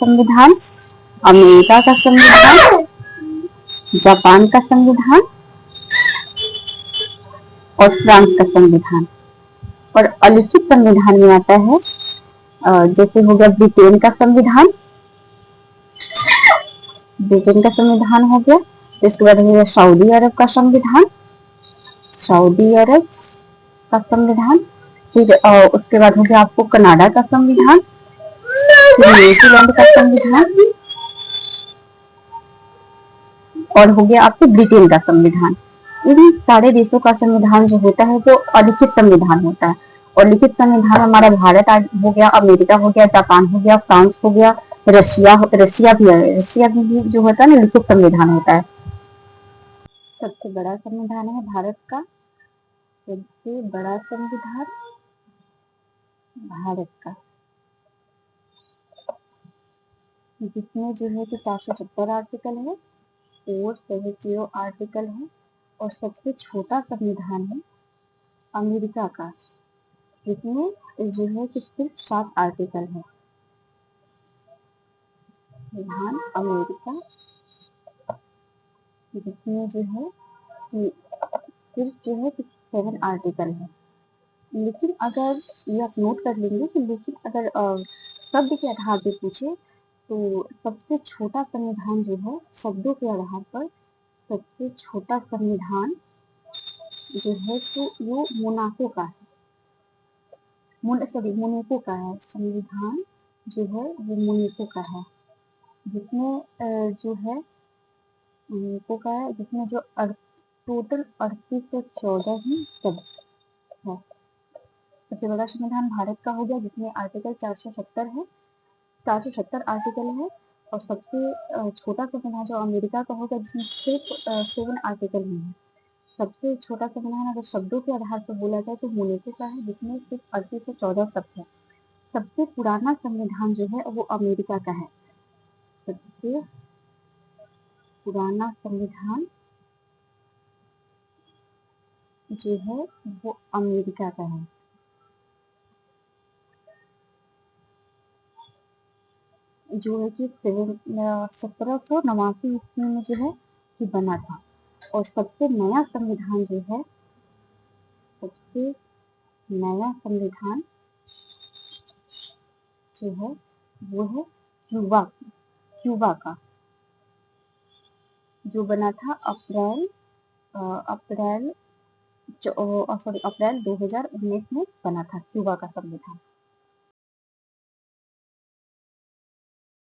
संविधान, अमेरिका का संविधान, जापान का संविधान और फ्रांस का संविधान। और अलिखित संविधान में आता है जैसे हो गया ब्रिटेन का संविधान, ब्रिटेन का संविधान हो गया। इसके बाद हो गया सऊदी अरब का संविधान, सऊदी अरब का संविधान। फिर उसके बाद हो गया आपको कनाडा का संविधान, फिर न्यूजीलैंड का संविधान और हो गया आपको ब्रिटेन का संविधान। इन सारे देशों का संविधान जो होता है वो अलिखित संविधान होता है। और लिखित संविधान हमारा भारत हो गया, अमेरिका हो गया, जापान हो गया, फ्रांस हो गया, रशिया भी है। रशिया में भी जो होता है ना लिखित संविधान होता है। सबसे बड़ा संविधान है भारत का, सबसे बड़ा संविधान भारत का, जिसमें जो है कि 470 आर्टिकल है, 470 आर्टिकल है। और सबसे छोटा संविधान है अमेरिका का, जिसमें जो है कि सिर्फ 7 आर्टिकल है। संविधान अमेरिका जिसमें जो है कि सिर्फ जो है कि 7 आर्टिकल है। लेकिन अगर ये आप नोट कर लेंगे कि लेकिन अगर शब्द के आधार पे पूछे तो सबसे छोटा संविधान जो है, शब्दों के आधार पर सबसे छोटा संविधान जो है तो वो मोनाको का है, मोनाको का है। संविधान जो है वो मोनाको का है, जिसमें जो है मोनाको का है, जिसमें जो टोटल 3814 ही शब्द है। सबसे बड़ा संविधान भारत का हो गया, जिसमें आर्टिकल 470 है, 470 आर्टिकल है। और सबसे छोटा संविधान जो अमेरिका का होगा, जिसमें सिर्फ 7 आर्टिकल ही है। सबसे छोटा संविधान अगर शब्दों के आधार पर बोला जाए तो मोनाको का है, जिसमें सिर्फ 3814 शब्द है। सबसे पुराना संविधान जो है वो अमेरिका का है। सबसे पुराना संविधान जो है वो अमेरिका का है। जो है कि 1789 ईस्वी में जो है कि बना था। और सबसे नया संविधान जो है, सबसे नया संविधान जो है वो है क्यूबा का, जो बना था अप्रैल 2019 में बना था क्यूबा का संविधान।